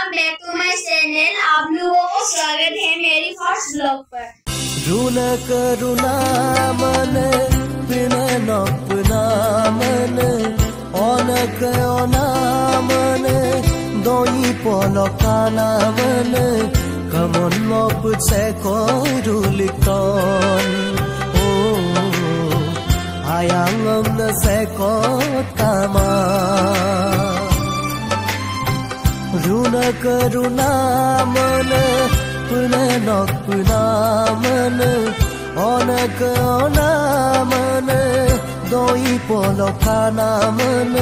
Welcome back to my channel. आप लोगों को स्वागत है मेरी फर्स्ट ब्लॉग पर। रुना करुणा मन पिना नपना मन ओनक ओना मन दोई पलकाना मन कमन मप से कोरुलिकन ओ आयांगम न से कोतमा रुना करुणा मन पुना नपना मन ओनक ओना मन दोई पलकाना मन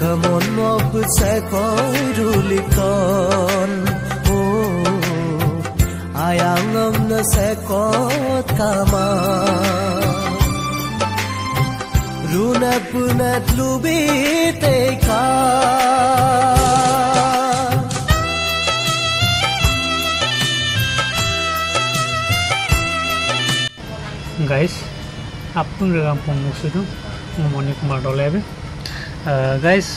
कमन मप से कोरुलिकन ओ आयांगम न से कोतमा रुना पुना लुबीते का guys, apun regam punggung sudu, Moni Kumar dolebe. Guys,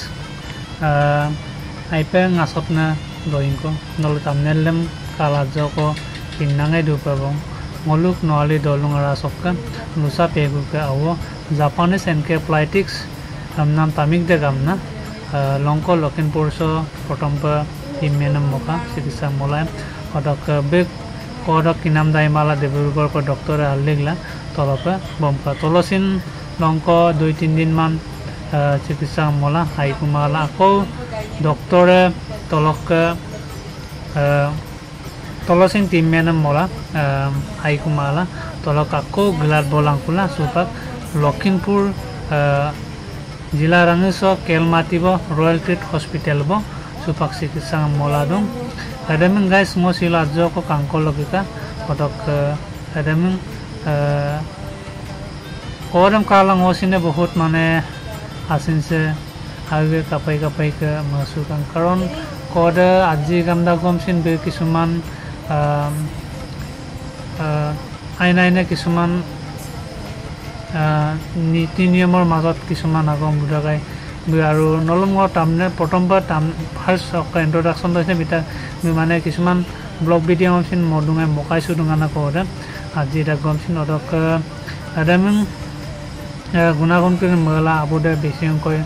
aipe ngasopna doingko, nol thumbnailem kalajo ko pinnangai dupabong, moluk noali dolung arasopka, nusa pegu ke awo, Japanese encephalitis, namnam tamik de gamna, longko lokin porso, potompa immenam moka, sikisa molay, odok big kodok kinam daimala deburgor ko doktor allegla tolopa bompa tolosin longko 2-3 din man চিকিৎসা মলা হাইকুমালা আকৌ ডক্টৰে তলক তলসিং টিমমেন মলা হাইকুমালা তলক আকৌ glad বলাংকুলা সুপাক Lakhimpur জিলা ৰাঙেছ কেলমাতিব royal treat hospital ব সুপাক চিকিৎসা মলা দং এডেমিং গাইস মছিল আজক কাংকল লগিকা পটক এডেমিং কোৰম কালা মছিনে বহুত মানে আছিনছে হাইৱে কাপাই কাপাই কে মাসুকান কাৰণ কোড আজি গামদা গমছিন বে কিছুমান আইনাইনে কিছুমান নীতি নিয়মৰ মাজত কিছুমান আগম বুজাগাই আৰু নলমঙৰ তামনে প্ৰথমবাৰ তাম ফাৰ্ষ্ট ইন্ট্ৰডাকশন হৈছে বিটা মানে কিছুমান ব্লগ ভিডিও মছিন মডুঙে মকাইছো দুঙানা কোডে আজি এটা গমছিন অদক আদামিং গুণাগুণ কৰি মলা আবুদে বেছিং কই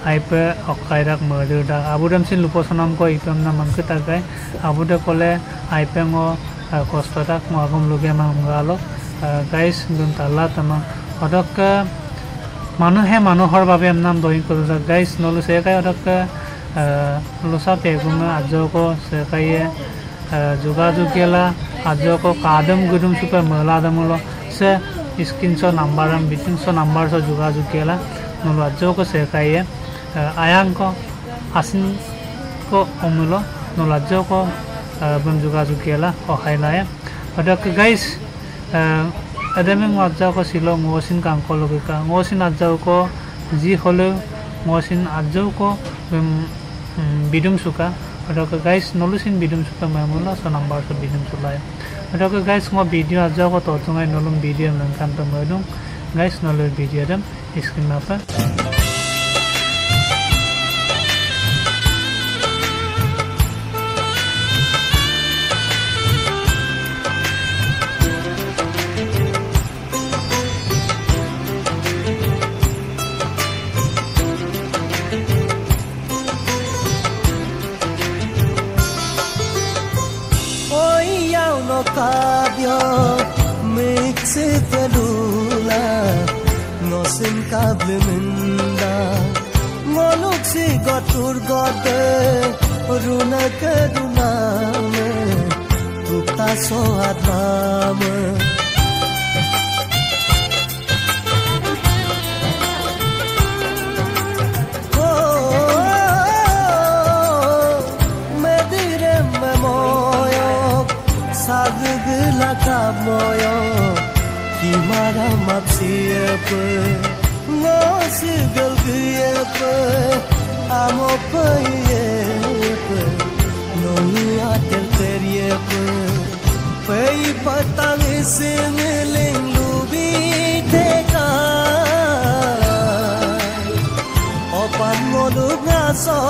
আইপে অকাইৰাক মৰদা আবুদম সিন লুপসনাম কই ইপম না মানকে তাকাই আবুদে কলে আইপেং কষ্টতাক মগম লগে মাংগালো গাইস গুণ তালা তমা অদক মানুহে মানুহৰ বাবে নাম দহি কৰা গাইস নলু সেকাই অদক লসা পেগুম আজক সেকাইয়ে যোগাযোগ গেলা আজক কাদম গুদম সুপা মলা দমলো সে स्क्रीनशॉट नंबर हम बिटिंगशॉट नंबर से जोगाजोग केला नलवाजो को सेकाइए आयांग को आसिन को अमुलो नलवाजो को बन जोगाजोग केला ओहाइलाय अदक गाइस अदमें वाजो को सिलो मोसिन कांको लगिका मोसिन आजो को जी होले मोसिन आजो को बिदुम सुका अदक गाइस नलुसिन बिदुम सुका मामुला सो नंबर से बिदुम सुलाय अदक गाइस मो वीडियो आजो को तोचुंगाय नलुम वीडियो नंकान तो मदुं गाइस नलु वीडियो दम स्क्रीन पर kabyo mix pelula nosin kablemenda moluk si gotur gote runa kaduna tukta so adam sagla kamoyo kimara mapsiep ngosigal giep amopayep noya telteriep pay patang singling lubi teka opan modug ngaso